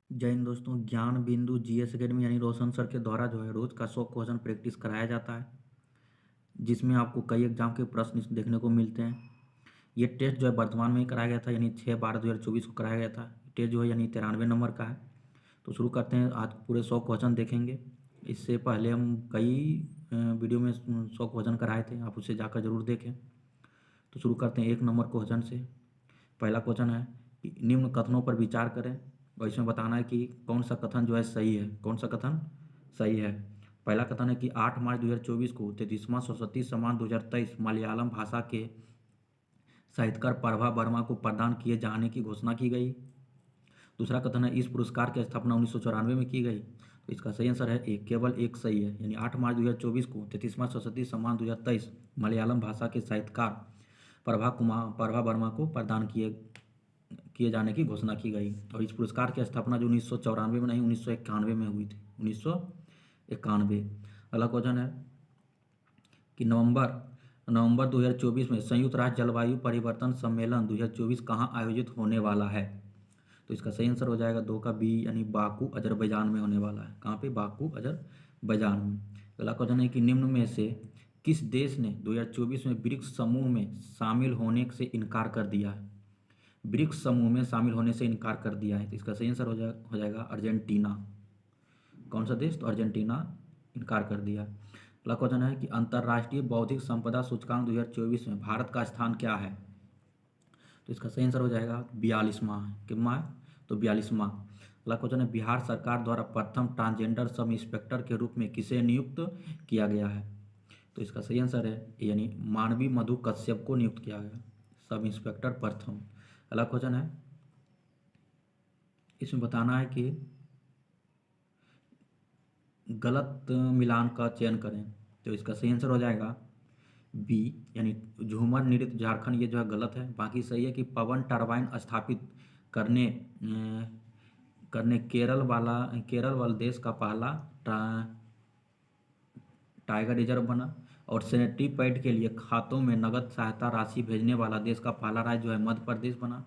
जय हिंद दोस्तों। ज्ञान बिंदु जीएस एकेडमी यानी रोशन सर के द्वारा जो है रोज का 100 क्वेश्चन प्रैक्टिस कराया जाता है, जिसमें आपको कई एग्जाम के प्रश्न देखने को मिलते हैं। ये टेस्ट जो है वर्तमान में ही कराया गया था, यानी 6/12/2024 को कराया गया था। टेस्ट जो है यानी 93 नंबर का है। तो शुरू करते हैं, आज पूरे 100 क्वेश्चन देखेंगे। इससे पहले हम कई वीडियो में 100 क्वेश्चन कराए थे, आप उसे जाकर जरूर देखें। तो शुरू करते हैं 1 नंबर क्वेश्चन से। पहला क्वेश्चन है कि निम्न कथनों पर विचार करें और इसमें बताना है कि कौन सा कथन जो है सही है, कौन सा कथन सही है। पहला कथन है कि 8 मार्च 2024 को 33वां सरस्वती सम्मान 2023 मलयालम भाषा के साहित्यकार प्रभा वर्मा को प्रदान किए जाने की घोषणा की गई। दूसरा कथन है इस पुरस्कार की स्थापना 1994 में की गई। तो इसका सही आंसर है एक, केवल एक सही है, यानी 8 मार्च 2024 को 33वां सरस्वती सम्मान 2023 मलयालम भाषा के साहित्यकार प्रभा वर्मा को प्रदान किए किए जाने की घोषणा की गई। और इस पुरस्कार की स्थापना जो 1994 में नहीं, 1991 में हुई थी, 1991। अगला क्वेश्चन है कि नवंबर नवंबर 2024 में संयुक्त राष्ट्र जलवायु परिवर्तन सम्मेलन 2024 कहाँ आयोजित होने वाला है। तो इसका सही आंसर हो जाएगा 2 का बी, यानी बाकू अजरबैजान में होने वाला है। कहाँ पे? बाकू अजरबैजान में। अगला क्वेश्चन है कि निम्न में से किस देश ने 2024 में ब्रिक्स समूह में शामिल होने से इनकार कर दिया है। ब्रिक्स समूह में शामिल होने से इनकार कर दिया है। तो इसका सही आंसर हो जाएगा अर्जेंटीना। कौन सा देश? तो अर्जेंटीना इनकार कर दिया। अगला क्वेश्चन है कि अंतर्राष्ट्रीय बौद्धिक संपदा सूचकांक 2024 में भारत का स्थान क्या है। तो इसका सही आंसर हो जाएगा 42वां। कितना है? तो 42वां। अगला क्वेश्चन है बिहार सरकार द्वारा प्रथम ट्रांसजेंडर सब इंस्पेक्टर के रूप में किसे नियुक्त किया गया है। तो इसका सही आंसर है यानी मानवी मधु कश्यप को नियुक्त किया गया सब इंस्पेक्टर प्रथम। अगला क्वेश्चन है, इसमें बताना है कि गलत मिलान का चयन करें। तो इसका सही आंसर हो जाएगा बी, यानी झूमर नृत्य झारखंड, ये जो है गलत है। बाकी सही है कि पवन टरबाइन स्थापित करने केरल वाला देश का पहला टाइगर रिजर्व बना। और सैनिटरी पैड के लिए खातों में नगद सहायता राशि भेजने वाला देश का पहला राज्य जो है मध्य प्रदेश बना।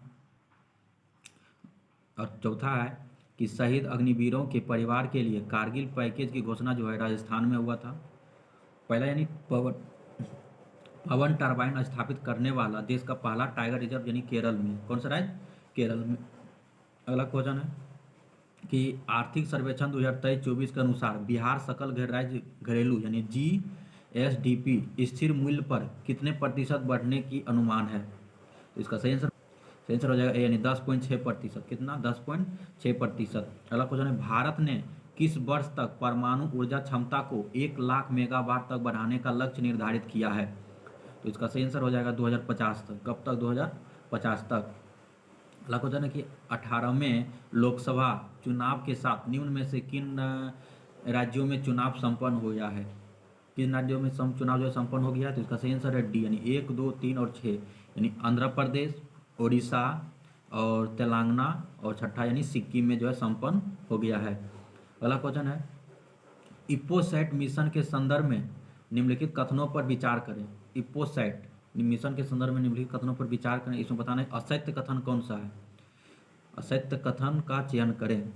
और चौथा है कि शहीद अग्निवीरों के परिवार के लिए कारगिल पैकेज की घोषणा जो है राजस्थान में हुआ था। पहला यानी पवन पवन टरबाइन स्थापित करने वाला देश का पहला टाइगर रिजर्व यानी केरल में। कौन सा राज्य? केरल में। अगला क्वेश्चन है कि आर्थिक सर्वेक्षण 2023-24 के अनुसार बिहार सकल राज्य घरेलू यानी GSDP स्थिर मूल्य पर कितने प्रतिशत बढ़ने की अनुमान है। तो इसका सही आंसर हो जाएगा ए, यानी 10.6%। कितना? 10.6%। अगला क्वेश्चन है भारत ने किस वर्ष तक परमाणु ऊर्जा क्षमता को 1 लाख मेगावाट तक बढ़ाने का लक्ष्य निर्धारित किया है। तो इसका सही आंसर हो जाएगा 2050 तक। कब तक? 2050 तक। अगला क्वेश्चन है कि 18वें लोकसभा चुनाव के साथ निम्न में से किन राज्यों में चुनाव संपन्न हो गया है। किन राज्यों में चुनाव जो है संपन्न हो गया है। तो इसका सही आंसर है डी, यानी 1, 2, 3 और 6, यानी आंध्र प्रदेश, उड़ीसा और तेलंगाना और छठा यानी सिक्किम में जो है संपन्न हो गया है। अगला क्वेश्चन है इपोसैट मिशन के संदर्भ में निम्नलिखित कथनों पर विचार करें। इपोसैट मिशन के संदर्भ में निम्नलिखित कथनों पर विचार करें। इसमें बताना है असत्य कथन कौन सा है। असत्य कथन का चयन करें।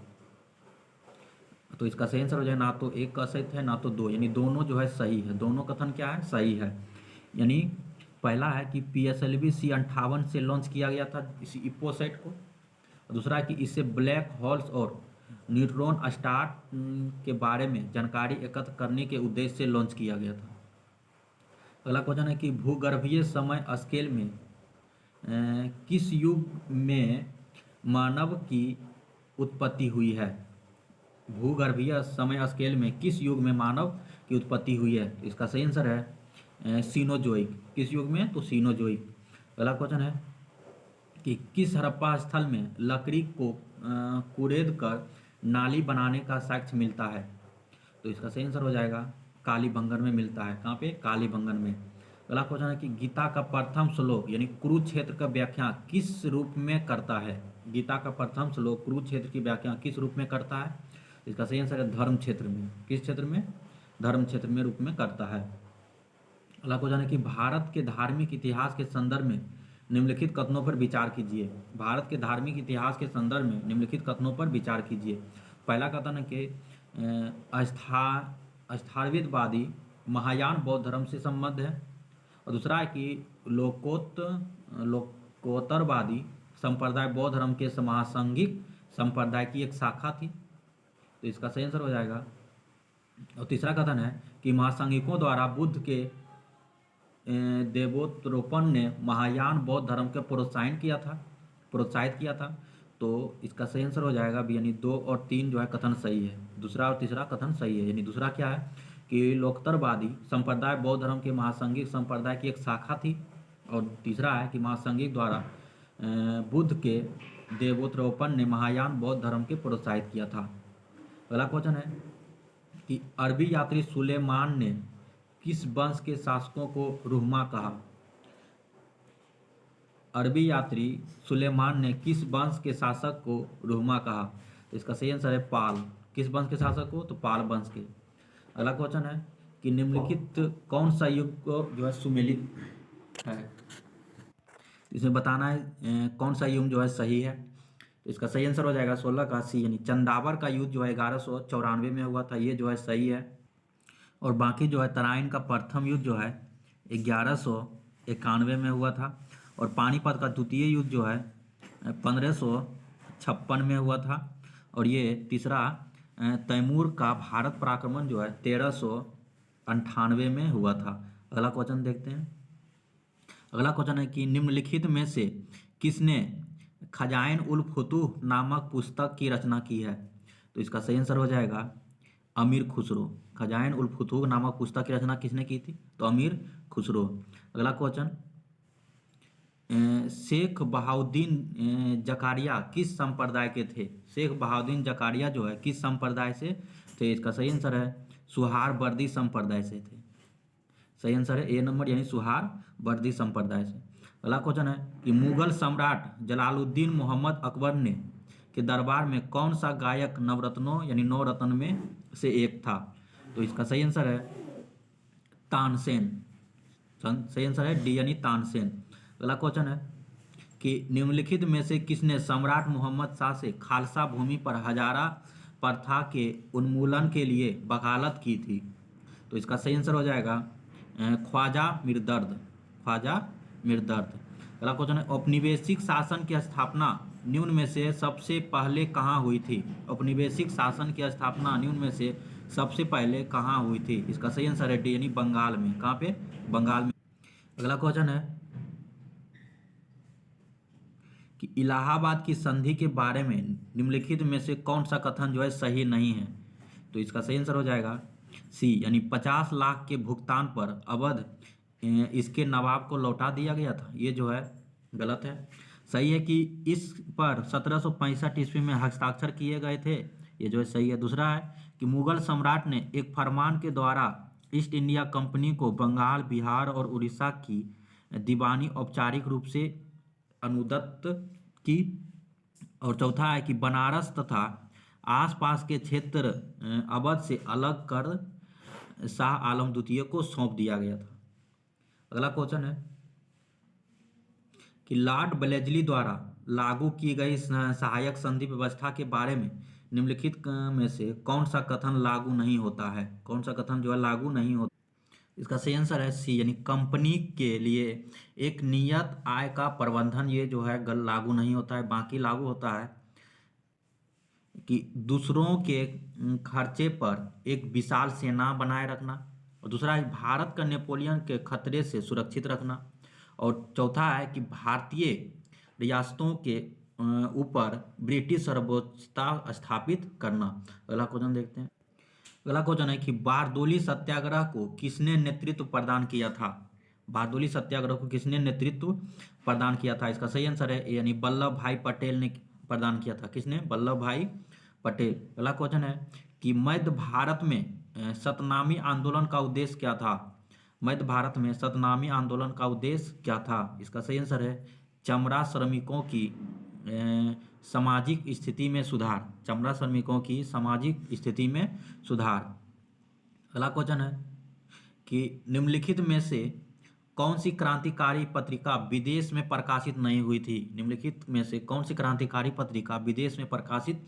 तो इसका सही आंसर हो जाए ना तो एक असत्य है ना तो दो, यानी दोनों जो है सही है। दोनों कथन क्या है? सही है। यानी पहला है कि PSLV C58 से लॉन्च किया गया था इसी इपोसैट को। दूसरा है कि इससे ब्लैक होल्स और न्यूट्रॉन स्टार के बारे में जानकारी एकत्र करने के उद्देश्य से लॉन्च किया गया था। अगला क्वेश्चन है कि भूगर्भीय समय स्केल में किस युग में मानव की उत्पत्ति हुई है। भूगर्भीय समय स्केल में किस युग में मानव की उत्पत्ति हुई है। इसका सही आंसर है सीनोजोइक। किस युग में? तो सीनोजोइक। अगला क्वेश्चन है कि किस हड़प्पा स्थल में लकड़ी को कुरेद कर नाली बनाने का साक्ष्य मिलता है। तो इसका सही आंसर हो जाएगा कालीबंगन में मिलता है। कहाँ पे? कालीबंगन में। अगला क्वेश्चन है कि गीता का प्रथम श्लोक यानी कुरुक्षेत्र का व्याख्या किस रूप में करता है। गीता का प्रथम श्लोक कुरुक्षेत्र की व्याख्या किस रूप में करता है। इसका सही आंसर है धर्म क्षेत्र में। किस क्षेत्र में? धर्म क्षेत्र में रूप में करता है। अगला क्वेश्चन है कि भारत के धार्मिक इतिहास के संदर्भ में निम्नलिखित कथनों पर विचार कीजिए। भारत के धार्मिक इतिहास के संदर्भ में निम्नलिखित कथनों पर विचार कीजिए। पहला कथन है कि अस्थावितवादी महायान बौद्ध धर्म से संबद्ध है। और दूसरा है कि लोकोत्तरवादी संप्रदाय बौद्ध धर्म के महासांगिक संप्रदाय की एक शाखा थी। तो इसका सही आंसर हो जाएगा। और तीसरा कथन है कि महासांगिकों द्वारा बुद्ध के देवोत्तरोपण ने महायान बौद्ध धर्म के प्रोत्साहित किया था। तो इसका सही आंसर हो जाएगा बी, यानी 2 और 3 जो है कथन सही है। दूसरा और तीसरा कथन सही है। यानी दूसरा क्या है कि लोकोत्तरवादी संप्रदाय बौद्ध धर्म के महासांगिक संप्रदाय की एक शाखा थी। और तीसरा है कि महासांगिक द्वारा बुद्ध के देवोत्तरोपण ने महायान बौद्ध धर्म के प्रोत्साहित किया था। अगला क्वेश्चन है कि अरबी यात्री सुलेमान ने किस वंश के शासकों को रुहमा कहा। अरबी यात्री सुलेमान ने किस वंश के शासक को रुहमा कहा। तो इसका सही आंसर है पाल। किस वंश के शासक को, तो पाल वंश के। अगला क्वेश्चन है कि निम्नलिखित कौन सा युग को जो है सुमेलित है। इसमें बताना है कौन सा युग जो है सही है। तो इसका सही आंसर हो जाएगा 16 का सी, यानी चंदावर का युद्ध जो है 1194 में हुआ था। ये जो है सही है। और बाकी जो है तराइन का प्रथम युद्ध जो है 1191 में हुआ था। और पानीपत का द्वितीय युद्ध जो है 1556 में हुआ था। और ये तीसरा तैमूर का भारत पराक्रमण जो है 1398 में हुआ था। अगला क्वेश्चन देखते हैं। अगला क्वेश्चन है कि निम्नलिखित में से किसने खजाइन उल फुतूह नामक पुस्तक की रचना की है। तो इसका सही आंसर हो जाएगा अमीर खुसरो। खजाइन उल फुतूह नामक पुस्तक की रचना किसने की थी, तो अमीर खुसरो। अगला क्वेश्चन, शेख बहाउद्दीन जकारिया किस संप्रदाय के थे। शेख बहाउद्दीन जकारिया जो है किस संप्रदाय से थे। इसका सही आंसर है सुहार बर्दी संप्रदाय से थे। सही आंसर है ए नंबर, यानी सुहार बर्दी संप्रदाय से। अगला क्वेश्चन है कि मुगल सम्राट जलालुद्दीन मोहम्मद अकबर ने के दरबार में कौन सा गायक नवरत्नों यानी 9 रत्न में से एक था। तो इसका सही आंसर है तानसेन। सही आंसर है डी, यानी तानसेन। अगला क्वेश्चन है कि निम्नलिखित में से किसने सम्राट मोहम्मद शाह से खालसा भूमि पर हजारा प्रथा के उन्मूलन के लिए वकालत की थी। तो इसका सही आंसर हो जाएगा ख्वाजा मिर्दर्द। ख्वाजा मिर्दर्द। अगला क्वेश्चन है औपनिवेशिक शासन की स्थापना निम्न में से सबसे पहले कहाँ हुई थी। औपनिवेशिक शासन की स्थापना निम्न में से सबसे पहले कहाँ हुई थी। इसका सही आंसर है डी, यानी बंगाल में। कहाँ पे, बंगाल में। अगला क्वेश्चन है कि इलाहाबाद की संधि के बारे में निम्नलिखित में से कौन सा कथन जो है सही नहीं है। तो इसका सही आंसर हो जाएगा सी, यानी 50 लाख के भुगतान पर अवध इसके नवाब को लौटा दिया गया था। ये जो है गलत है। सही है कि इस पर 1765 ईस्वी में हस्ताक्षर किए गए थे। ये जो है सही है। दूसरा है कि मुगल सम्राट ने एक फरमान के द्वारा ईस्ट इंडिया कंपनी को बंगाल, बिहार और उड़ीसा की दीवानी औपचारिक रूप से अनुदत्त की। और चौथा है कि बनारस तथा आसपास के क्षेत्र अवध से अलग कर शाह आलम द्वितीय को सौंप दिया गया था। अगला क्वेश्चन है कि लॉर्ड ब्लेजली द्वारा लागू की गई सहायक संधि व्यवस्था के बारे में निम्नलिखित में से कौन सा कथन लागू नहीं होता है। कौन सा कथन जो है लागू नहीं होता। इसका सही आंसर है सी, यानी कंपनी के लिए एक नियत आय का प्रबंधन ये जो है लागू नहीं होता है। बाकी लागू होता है कि दूसरों के खर्चे पर एक विशाल सेना बनाए रखना। और दूसरा है भारत का नेपोलियन के खतरे से सुरक्षित रखना। और चौथा है कि भारतीय रियासतों के ऊपर ब्रिटिश सर्वोच्चता स्थापित करना। अगला क्वेश्चन देखते हैं। अगला क्वेश्चन है कि बारदोली सत्याग्रह को किसने नेतृत्व प्रदान किया था। बारदोली सत्याग्रह को किसने नेतृत्व प्रदान किया था। इसका सही आंसर है यानी वल्लभ भाई पटेल ने प्रदान किया था। किसने, वल्लभ भाई पटेल। अगला क्वेश्चन है कि मध्य भारत में सतनामी आंदोलन का उद्देश्य क्या था। मध्य भारत में सतनामी आंदोलन का उद्देश्य क्या था। इसका सही आंसर है चमड़ा श्रमिकों की सामाजिक स्थिति में सुधार। चमड़ा श्रमिकों की सामाजिक स्थिति में सुधार। अगला क्वेश्चन है कि निम्नलिखित में से कौन सी क्रांतिकारी पत्रिका विदेश में प्रकाशित नहीं हुई थी? निम्नलिखित में से कौन सी क्रांतिकारी पत्रिका विदेश में प्रकाशित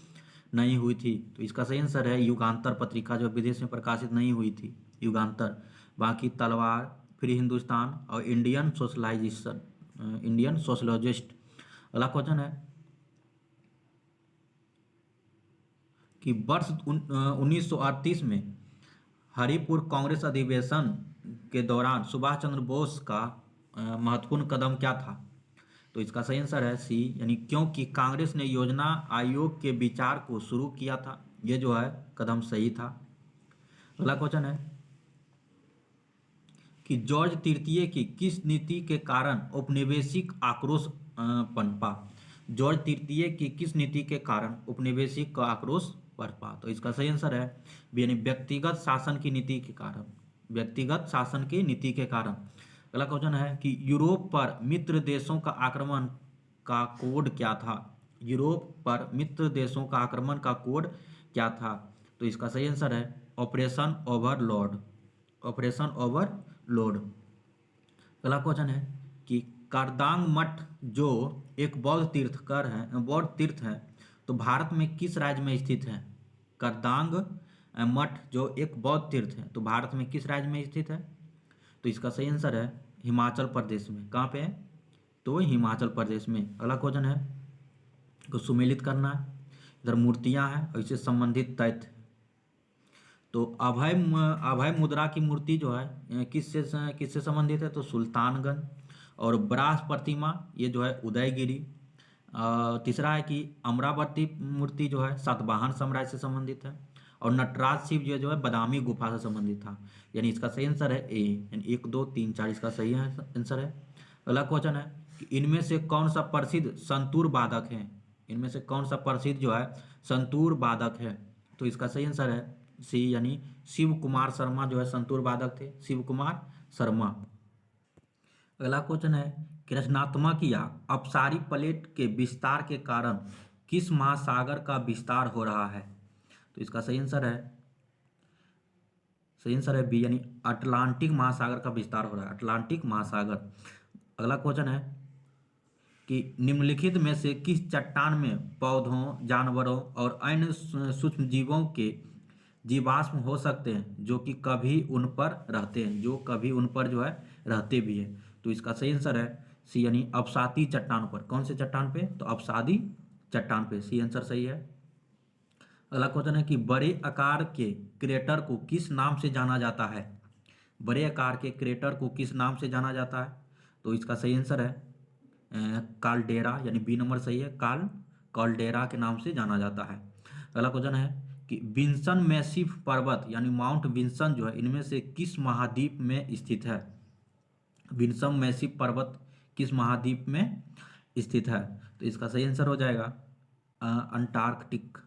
नहीं हुई थी? तो इसका सही आंसर है युगांतर पत्रिका, जो विदेश में प्रकाशित नहीं हुई थी, युगांतर। बाकी तलवार, फ्री हिंदुस्तान और इंडियन सोशलाइजेशन, इंडियन सोशलॉजिस्ट। अगला क्वेश्चन है कि वर्ष 1938 में हरिपुर कांग्रेस अधिवेशन के दौरान सुभाष चंद्र बोस का महत्वपूर्ण कदम क्या था? तो इसका सही आंसर है सी, यानी क्योंकि कांग्रेस ने योजना आयोग के विचार को शुरू किया था, ये जो है कदम सही था। अगला क्वेश्चन है कि जॉर्ज तृतीय की किस नीति के कारण औपनिवेशिक आक्रोश पनपा? जॉर्ज तृतीय की किस नीति के कारण औपनिवेशिक का आक्रोश पनपा? तो इसका सही आंसर है यानी व्यक्तिगत शासन की नीति के कारण, व्यक्तिगत शासन की नीति के कारण। अगला क्वेश्चन है कि यूरोप पर मित्र देशों का आक्रमण का कोड क्या था? यूरोप पर मित्र देशों का आक्रमण का कोड क्या था? तो इसका सही आंसर है ऑपरेशन ओवरलॉर्ड, ऑपरेशन ओवरलॉर्ड। अगला क्वेश्चन है कि कारदांग मठ जो एक बौद्ध तीर्थकर है, बौद्ध तीर्थ है, तो भारत में किस राज्य में स्थित है? कारदांग मठ जो एक बौद्ध तीर्थ है, तो भारत में किस राज्य में स्थित है? तो इसका सही आंसर है हिमाचल प्रदेश में। कहाँ पे है? तो हिमाचल प्रदेश में। अगला क्वेश्चन है को सुमेलित करना है, इधर मूर्तियां हैं और इससे संबंधित तथ्य। तो अभय मुद्रा की मूर्ति जो है किससे किससे संबंधित है? तो सुल्तानगंज। और ब्रास प्रतिमा ये जो है उदयगिरी। तीसरा है कि अमरावती मूर्ति जो है सातवाहन साम्राज्य से संबंधित है। और नटराज शिव जो है बादामी गुफा से संबंधित था। यानी इसका सही आंसर है ए, यानी 1 2 3 4 इसका सही आंसर है। अगला क्वेश्चन है कि इनमें से कौन सा प्रसिद्ध संतूर वादक है? इनमें से कौन सा प्रसिद्ध जो है संतूर वादक है? तो इसका सही आंसर है सी, यानी शिव कुमार शर्मा जो है संतूर वादक थे, शिव कुमार शर्मा। अगला क्वेश्चन है कि रचनात्मक या अपसारी प्लेट के विस्तार के कारण किस महासागर का विस्तार हो रहा है? तो इसका सही आंसर है बी, यानी अटलांटिक महासागर का विस्तार हो रहा है, अटलांटिक महासागर। अगला क्वेश्चन है कि निम्नलिखित में से किस चट्टान में पौधों, जानवरों और अन्य सूक्ष्म जीवों के जीवाश्म हो सकते हैं जो कि कभी उन पर रहते हैं, जो कभी उन पर जो है रहते भी हैं? तो इसका सही आंसर है सी, यानी अवसादी चट्टान पर। कौन से चट्टान पे? तो अवसादी चट्टान पे, सी आंसर सही है। अगला क्वेश्चन है कि बड़े आकार के क्रेटर को किस नाम से जाना जाता है? बड़े आकार के क्रेटर को किस नाम से जाना जाता है? तो इसका सही आंसर है काल्डेरा, यानी बी नंबर सही है, काल्डेरा के नाम से जाना जाता है। अगला क्वेश्चन है कि विंसन मैसिव पर्वत यानी माउंट विंसन जो है इनमें से किस महाद्वीप में स्थित है? विंसन मैसिव पर्वत किस महाद्वीप में स्थित है? तो इसका सही आंसर हो जाएगा अंटार्कटिक,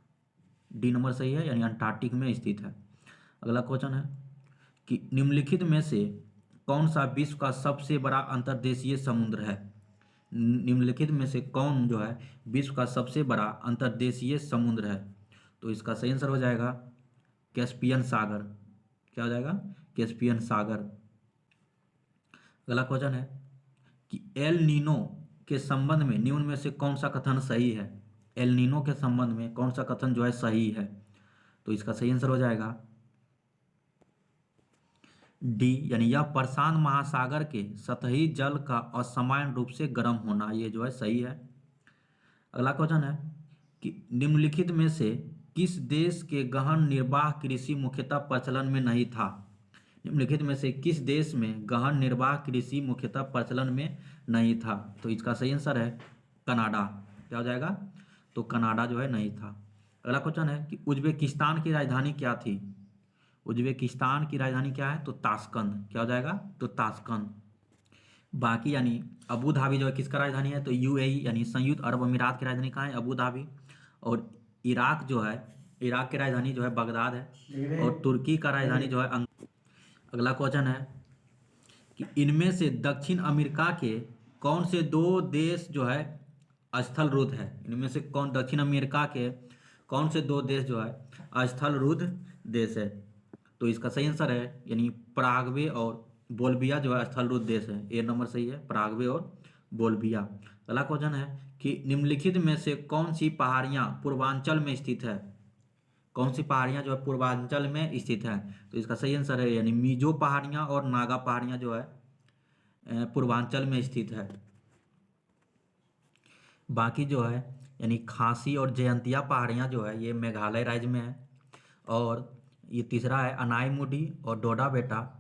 डी नंबर सही है, यानी अंटार्कटिक में स्थित है। अगला क्वेश्चन है कि निम्नलिखित में से कौन सा विश्व का सबसे बड़ा अंतर्देशीय समुद्र है? निम्नलिखित में से कौन जो है विश्व का सबसे बड़ा अंतर्देशीय समुद्र है? तो इसका सही आंसर हो जाएगा कैस्पियन सागर। क्या हो जाएगा? कैस्पियन सागर। अगला क्वेश्चन है कि एल नीनो के संबंध में निम्न में से कौन सा कथन सही है? एल नीनो के संबंध में कौन सा कथन जो है सही है? तो इसका सही आंसर हो जाएगा डी, यानी यह प्रशांत महासागर के सतही जल का असामान्य रूप से गर्म होना, ये जो है सही है। अगला क्वेश्चन है कि निम्नलिखित में से किस देश के गहन निर्वाह कृषि मुख्यतः प्रचलन में नहीं था? निम्नलिखित में से किस देश में गहन निर्वाह कृषि मुख्यतः प्रचलन में नहीं था? तो इसका सही आंसर है कनाडा। क्या हो जाएगा? तो कनाडा जो है नहीं था। अगला क्वेश्चन है कि उज्बेकिस्तान की राजधानी क्या थी? उज्बेकिस्तान की राजधानी क्या है? तो ताशकंद। क्या हो जाएगा? तो ताशकंद। बाकी यानी अबू धाबी जो है किसका राजधानी है? तो यूएई यानी संयुक्त अरब अमीरात की राजधानी कहाँ है? Abu Dhabi. और इराक जो है, इराक की राजधानी जो है बगदाद है। और तुर्की का राजधानी जो है अगला क्वेश्चन है कि इनमें से दक्षिण अमेरिका के कौन से 2 देश जो है स्थल रुद्ध है? इनमें से कौन दक्षिण अमेरिका के कौन से 2 देश जो है स्थल रुद्ध देश है? तो इसका सही आंसर है यानी पराग्वे और बोल्बिया जो है स्थलरूप देश है। ए नंबर सही है, पराग्वे और बोल्बिया। अगला क्वेश्चन है कि निम्नलिखित में से कौन सी पहाड़ियाँ पूर्वांचल में स्थित है? कौन सी पहाड़ियाँ जो है पूर्वांचल में स्थित है? तो इसका सही आंसर है यानी मिजो पहाड़ियाँ और नागा पहाड़ियाँ जो है पूर्वांचल में स्थित है। बाकी जो है यानी खासी और जयंतिया पहाड़ियाँ जो है ये मेघालय राज्य में है। और ये तीसरा है अनाईमुडी और डोडा बेटा।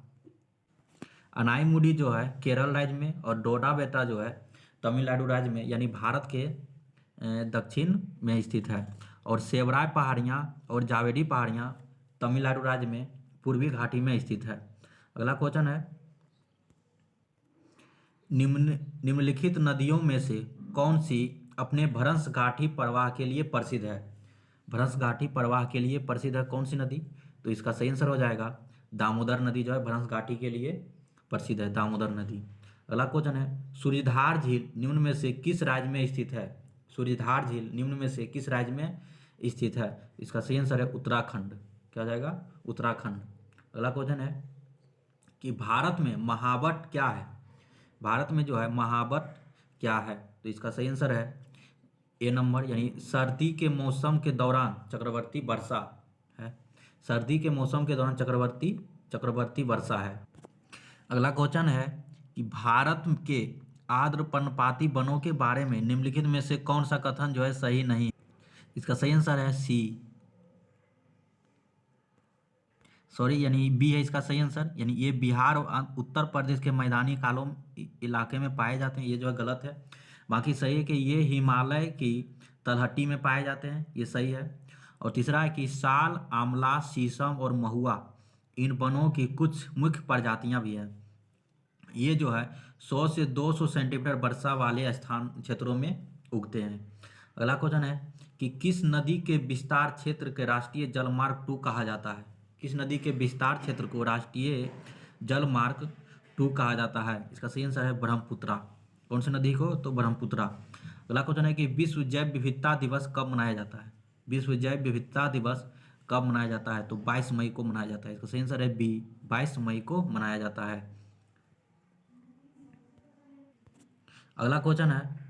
अनाईमुडी जो है केरल राज्य में और डोडा बेटा जो है तमिलनाडु राज्य में यानी भारत के दक्षिण में स्थित है। और सेवराय पहाड़ियाँ और जावेरी पहाड़ियाँ तमिलनाडु राज्य में पूर्वी घाटी में स्थित है। अगला क्वेश्चन है निम्नलिखित नदियों में से कौन सी अपने भ्रंश घाटी प्रवाह के लिए प्रसिद्ध है? भ्रंश घाटी प्रवाह के लिए प्रसिद्ध है कौन सी नदी? तो इसका सही आंसर हो जाएगा दामोदर नदी जो है भ्रंश घाटी के लिए प्रसिद्ध है, दामोदर नदी। अगला क्वेश्चन है सूर्यधार झील निम्न में से किस राज्य में स्थित है? सूर्यधार झील निम्न में से किस राज्य में स्थित है? इसका सही आंसर है उत्तराखंड। क्या हो जाएगा? उत्तराखंड। अगला क्वेश्चन है कि भारत में महावट क्या है? भारत में जो है महावट क्या है? तो इसका सही आंसर है ए नंबर यानी सर्दी के मौसम के दौरान चक्रवर्ती वर्षा है। सर्दी के मौसम के दौरान चक्रवर्ती वर्षा है। अगला क्वेश्चन है कि भारत के आर्द्र पर्णपाती वनों के बारे में निम्नलिखित में से कौन सा कथन जो है सही नहीं? इसका सही आंसर है सी, सॉरी यानी बी है इसका सही आंसर। यानी ये बिहार और उत्तर प्रदेश के मैदानी कालों इलाके में पाए जाते हैं, ये जो है गलत है। बाकी सही है कि ये हिमालय की तलहटी में पाए जाते हैं, ये सही है। और तीसरा है कि साल, आंवला, शीशम और महुआ इन वनों की कुछ मुख्य प्रजातियां भी हैं। ये जो है 100 से 200 सेंटीमीटर वर्षा वाले स्थान क्षेत्रों में उगते हैं। अगला क्वेश्चन है कि किस नदी के विस्तार क्षेत्र के राष्ट्रीय जलमार्ग 2 कहा जाता है? किस नदी के विस्तार क्षेत्र को राष्ट्रीय जलमार्ग 2 कहा जाता है? इसका सही आंसर है ब्रह्मपुत्रा। कौन सी नदी को? तो ब्रह्मपुत्रा। अगला क्वेश्चन है कि विश्व जैव विविधता दिवस कब मनाया जाता है? विश्व जैव विविधता दिवस कब मनाया जाता है? तो 22 मई को मनाया जाता है। इसका सही आंसर है बी, 22 मई को मनाया जाता है। अगला क्वेश्चन है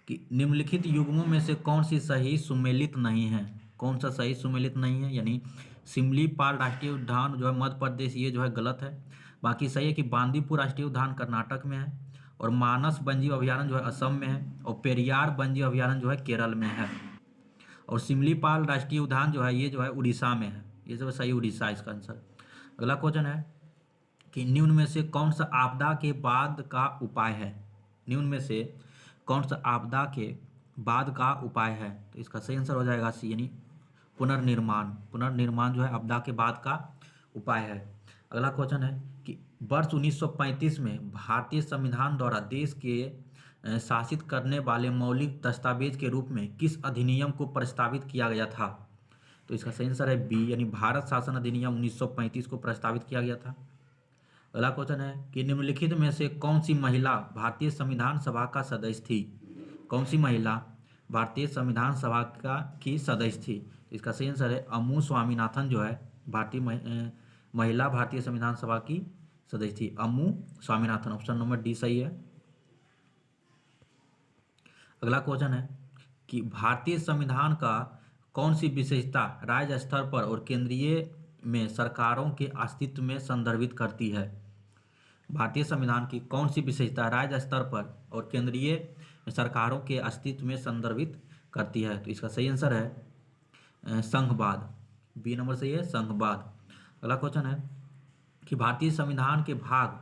कि निम्नलिखित युग्मों में से कौन सी सही सुमेलित नहीं है? कौन सा सही सुमेलित नहीं है? यानी सिमलीपाल राष्ट्रीय उद्यान जो है मध्य प्रदेश, ये जो है गलत है। बाकी सही है कि बांदीपुर राष्ट्रीय उद्यान कर्नाटक में है। और मानस वन्यजीव अभयारण्य जो है असम में है। और पेरियार वन्यजीव अभयारण्य जो है केरल में है। और सिमलीपाल राष्ट्रीय उद्यान जो है ये जो है उड़ीसा में है। ये जो है सही उड़ीसा इसका आंसर। अगला क्वेश्चन है कि निम्न में से कौन सा आपदा के बाद का उपाय है? निम्न में से कौन सा आपदा के बाद का उपाय है? तो इसका सही आंसर हो जाएगा सी यानी पुनर्निर्माण। पुनर्निर्माण जो है आपदा के बाद का उपाय है। अगला क्वेश्चन है कि वर्ष 1935 में भारतीय संविधान द्वारा देश के शासित करने वाले मौलिक दस्तावेज के रूप में किस अधिनियम को प्रस्तावित किया गया था? तो इसका सही आंसर है बी यानी भारत शासन अधिनियम 1935 को प्रस्तावित किया गया था। अगला क्वेश्चन है कि निम्नलिखित में से कौन सी महिला भारतीय संविधान सभा का सदस्य थी? कौन सी महिला भारतीय संविधान सभा का की सदस्य थी? इसका सही आंसर है अम्मू स्वामीनाथन जो है महिला भारतीय संविधान सभा की सदस्य थी, अम्मू स्वामीनाथन। ऑप्शन नंबर डी सही है। अगला क्वेश्चन है कि भारतीय संविधान का कौन सी विशेषता राज्य स्तर पर और केंद्रीय में सरकारों के अस्तित्व में संदर्भित करती है? भारतीय संविधान की कौन सी विशेषता राज्य स्तर पर और केंद्रीय सरकारों के अस्तित्व में संदर्भित करती है? तो इसका सही आंसर है संघवाद। बी नंबर सही है, संघवाद। अगला क्वेश्चन है कि भारतीय संविधान के भाग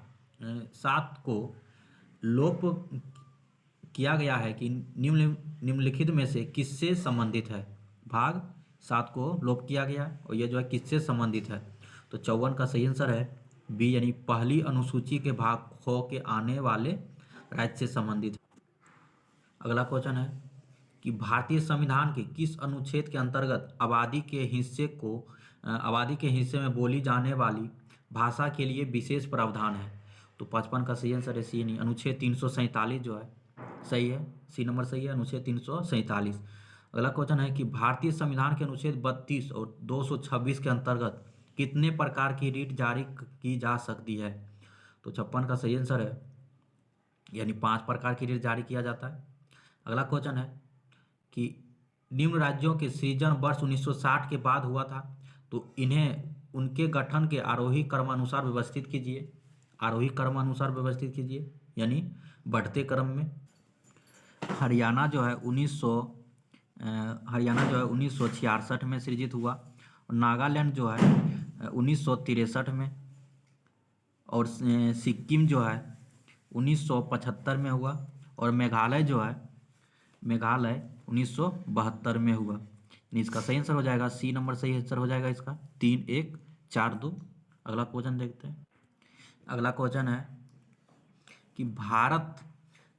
7 को लोप किया गया है कि निम्नलिखित में से किससे संबंधित है? भाग 7 को लोप किया गया और यह जो है किससे संबंधित है? तो 54 का सही आंसर है बी यानी पहली अनुसूची के भाग ख के आने वाले राज्य से संबंधित है। अगला क्वेश्चन है कि भारतीय संविधान के किस अनुच्छेद के अंतर्गत आबादी के हिस्से में बोली जाने वाली भाषा के लिए विशेष प्रावधान है? तो 55 का सही आंसर है सी यानी अनुच्छेद 347 जो है सही है, सी नंबर सही है, अनुच्छेद 347। अगला क्वेश्चन है कि भारतीय संविधान के अनुच्छेद 32 और 226 के अंतर्गत कितने प्रकार की रीट जारी की जा सकती है? तो 56 का सही आंसर है, यानी 5 प्रकार की ऋण जारी किया जाता है। अगला क्वेश्चन है कि निम्न राज्यों के सृजन वर्ष 1960 के बाद हुआ था, तो इन्हें उनके गठन के आरोही क्रमानुसार व्यवस्थित कीजिए। आरोही क्रमानुसार व्यवस्थित कीजिए यानी बढ़ते क्रम में। हरियाणा जो है 1966 में सृजित हुआ, और नागालैंड जो है 1963 में, और सिक्किम जो है 1975 में हुआ, और मेघालय जो है 1972 में हुआ। यानी इसका सही आंसर हो जाएगा सी नंबर सही आंसर हो जाएगा इसका 3-1-4-2। अगला क्वेश्चन देखते हैं। अगला क्वेश्चन है कि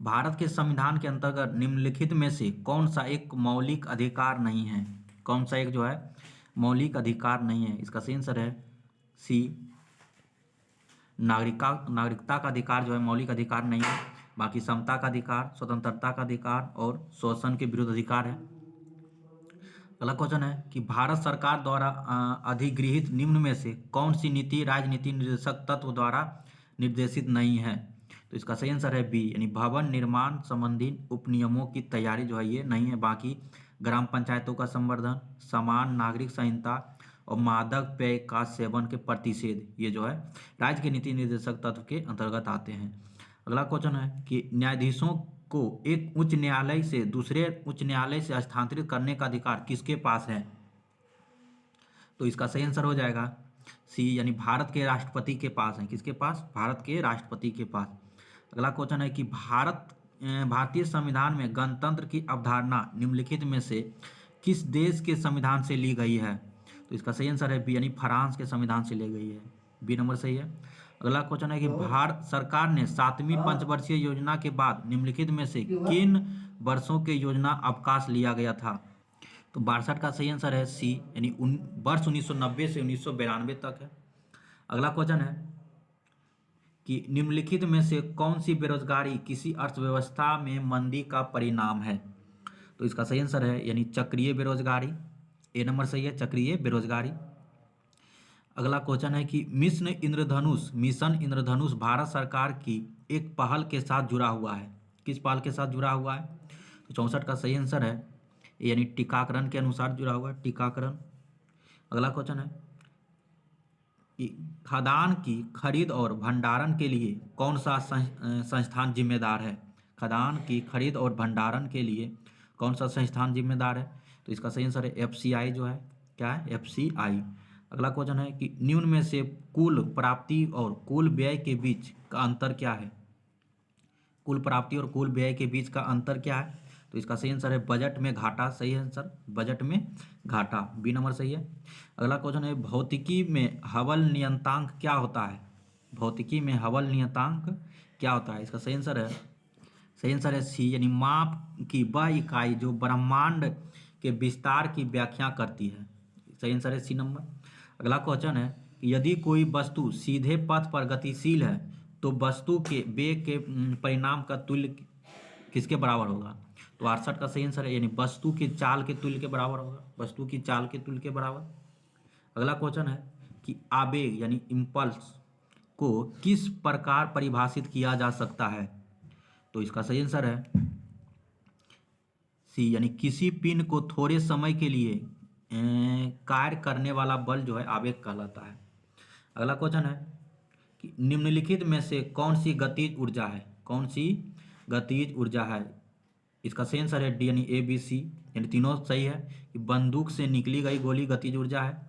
भारत के संविधान के अंतर्गत निम्नलिखित में से कौन सा एक मौलिक अधिकार नहीं है। कौन सा एक जो है मौलिक अधिकार नहीं है। इसका सही आंसर है सी, नागरिकता का अधिकार जो है मौलिक अधिकार नहीं है। बाकी समता का अधिकार, स्वतंत्रता का अधिकार और शोषण के विरुद्ध अधिकार है। अगला क्वेश्चन है कि भारत सरकार द्वारा अधिगृहीत निम्न में से कौन सी नीति राजनीति निर्देशक तत्व द्वारा निर्देशित नहीं है। तो इसका सही आंसर है बी, यानी भवन निर्माण संबंधी उपनियमों की तैयारी जो है ये नहीं है। बाकी ग्राम पंचायतों का संवर्धन, समान नागरिक संहिता और मादक पेय का सेवन के प्रतिषेध, ये जो है राज्य के नीति निर्देशक तत्व के अंतर्गत आते हैं। अगला क्वेश्चन है कि न्यायाधीशों को एक उच्च न्यायालय से दूसरे उच्च न्यायालय से स्थानांतरित करने का अधिकार किसके पास है। तो इसका सही आंसर हो जाएगा सी, यानी भारत के राष्ट्रपति के पास है। किसके पास? भारत के राष्ट्रपति के पास। अगला क्वेश्चन है कि भारतीय संविधान में गणतंत्र की अवधारणा निम्नलिखित में से किस देश के संविधान से ली गई है। तो इसका सही आंसर है बी, यानी फ्रांस के संविधान से ली गई है। बी नंबर सही है। अगला क्वेश्चन है कि भारत सरकार ने 7वीं पंचवर्षीय योजना के बाद निम्नलिखित में से किन वर्षों के योजना अवकाश लिया गया था। तो 62 का सही आंसर है सी, यानी वर्ष 1990 से 1992 तक है। अगला क्वेश्चन है कि निम्नलिखित में से कौन सी बेरोजगारी किसी अर्थव्यवस्था में मंदी का परिणाम है। तो इसका सही आंसर है यानी चक्रीय बेरोजगारी। ए नंबर सही है, चक्रीय बेरोजगारी। अगला क्वेश्चन है कि मिशन इंद्रधनुष भारत सरकार की एक पहल के साथ जुड़ा हुआ है। किस पहल के साथ जुड़ा हुआ है। तो 64 का सही आंसर है यानी टीकाकरण के अनुसार जुड़ा हुआ है, टीकाकरण। अगला क्वेश्चन है कि खाद्यान्न की खरीद और भंडारण के लिए कौन सा संस्थान जिम्मेदार है। खाद्यान्न की खरीद और भंडारण के लिए कौन सा संस्थान जिम्मेदार है। तो इसका सही आंसर है एफसीआई जो है, क्या है, एफसीआई। अगला क्वेश्चन है कि निम्न में से कुल प्राप्ति और कुल व्यय के बीच का अंतर क्या है। कुल प्राप्ति और कुल व्यय के बीच का अंतर क्या है। तो इसका सही आंसर है बजट में घाटा। सही आंसर बजट में घाटा, बी नंबर सही है। अगला क्वेश्चन है भौतिकी में हबल नियतांक क्या होता है। भौतिकी में हबल नियतांक क्या होता है। इसका सही आंसर है सी, यानी माप की वह इकाई जो ब्रह्मांड के विस्तार की व्याख्या करती है। सही आंसर है सी नंबर। अगला क्वेश्चन है कि यदि कोई वस्तु सीधे पथ पर गतिशील है तो वस्तु के वेग के परिणाम का तुल्य किसके बराबर होगा। तो 68 का सही आंसर है यानी वस्तु की चाल के तुल्य के बराबर होगा, वस्तु की चाल के तुल्य के बराबर। अगला क्वेश्चन है कि आवेग यानी इम्पल्स को किस प्रकार परिभाषित किया जा सकता है। तो इसका सही आंसर है सी, यानी किसी पिंड को थोड़े समय के लिए कार्य करने वाला बल जो है आवेग कहलाता है। अगला क्वेश्चन है कि निम्नलिखित में से कौन सी गतिज ऊर्जा है। कौन सी गतिज ऊर्जा है। इसका सही आंसर है डी, यानी ए बी सी, यानी तीनों सही है कि बंदूक से निकली गई गोली गतिज ऊर्जा है,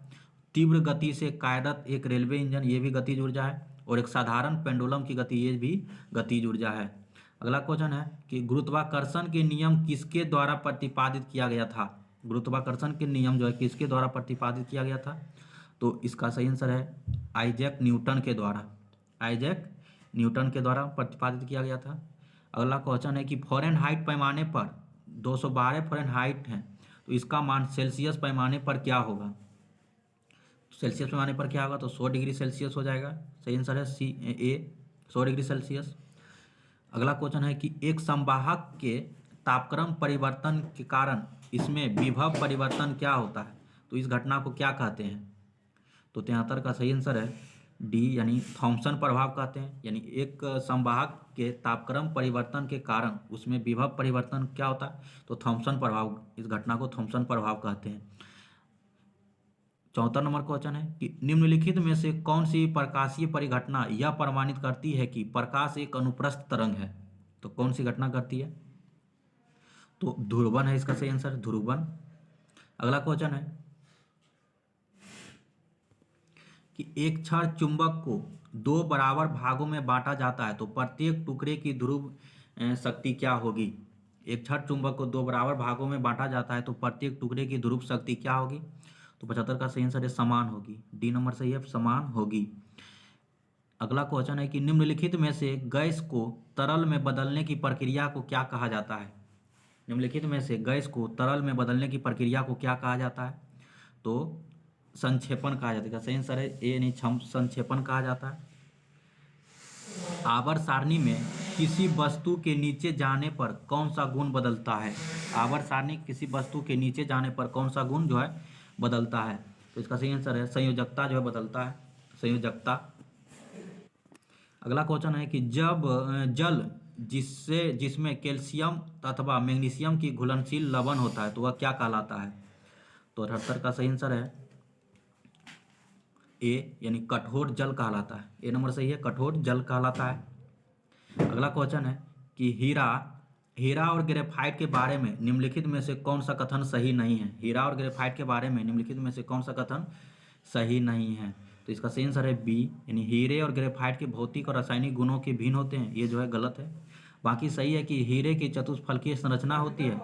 तीव्र गति से कार्यरत एक रेलवे इंजन ये भी गतिज ऊर्जा है, और एक साधारण पेंडुलम की गति ये भी गतिज ऊर्जा है। अगला क्वेश्चन है कि गुरुत्वाकर्षण के नियम किसके द्वारा प्रतिपादित किया गया था। गुरुत्वाकर्षण के नियम जो है किसके द्वारा प्रतिपादित किया गया था। तो इसका सही आंसर है आइजैक न्यूटन के द्वारा। आइजैक न्यूटन के द्वारा प्रतिपादित किया गया था। अगला क्वेश्चन है कि फ़ारेनहाइट पैमाने पर 212 फ़ारेनहाइट है, तो इसका मान सेल्सियस पैमाने पर क्या होगा। सेल्सियस पैमाने पर क्या होगा। तो 100 डिग्री सेल्सियस हो जाएगा। सही आंसर है सी, ए 100 डिग्री सेल्सियस। अगला क्वेश्चन है कि एक संवाहक के तापक्रम परिवर्तन के कारण इसमें विभव परिवर्तन क्या होता है। तो इस घटना को क्या कहते हैं। तो 73 का सही आंसर है डी यानी थॉम्सन प्रभाव कहते हैं, यानी एक संवाहक के तापक्रम परिवर्तन के कारण उसमें विभव परिवर्तन क्या होता है, तो थॉम्सन प्रभाव, इस घटना को थॉम्सन प्रभाव कहते हैं। 74 नंबर क्वेश्चन है कि निम्नलिखित में से कौन सी प्रकाशीय परिघटना यह प्रमाणित करती है कि प्रकाश एक अनुप्रस्थ तरंग है, तो कौन सी घटना करती है, तो ध्रुवन है इसका सही आंसर, ध्रुवन। अगला क्वेश्चन है कि एक क्षण चुंबक को दो बराबर भागों में बांटा जाता है तो प्रत्येक टुकड़े की ध्रुव शक्ति क्या होगी। एक क्षण चुंबक को दो बराबर भागों में बांटा जाता है तो प्रत्येक टुकड़े की ध्रुव शक्ति क्या होगी, तो 75 का सही आंसर है समान होगी, डी नंबर सही है, समान होगी। अगला क्वेश्चन है कि निम्नलिखित में से गैस को तरल में बदलने की प्रक्रिया को क्या कहा जाता है। निम्नलिखित में से गैस को तरल में बदलने की प्रक्रिया को क्या कहा जाता है, तो संक्षेपण कहा जाता है। सही आंसर है ए यानी संक्षेपण कहा जाता है। आवर्त सारणी में किसी वस्तु के नीचे जाने पर कौन सा गुण बदलता है। आवर्त सारणी किसी वस्तु के नीचे जाने पर कौन सा गुण जो है बदलता है, तो इसका सही आंसर है संयोजकता जो है बदलता है, संयोजकता। अगला क्वेश्चन है कि जब जल जिसमें कैल्शियम अथवा मैग्नीशियम की घुलनशील लवण होता है तो वह क्या कहलाता है, तो 78 का सही आंसर है ए यानी कठोर जल कहलाता है, ए नंबर सही है, कठोर जल कहलाता है। अगला क्वेश्चन है कि हीरा और ग्रेफाइट के बारे में निम्नलिखित में से कौन सा कथन सही नहीं है। हीरा और ग्रेफाइट के बारे में निम्नलिखित में से कौन सा कथन सही नहीं है, तो इसका सही आंसर है बी यानी हीरे और ग्रेफाइट के भौतिक और रासायनिक गुणों के भिन्न होते हैं, ये जो है गलत है। बाकी सही है कि हीरे की चतुष्फलकीय संरचना होती है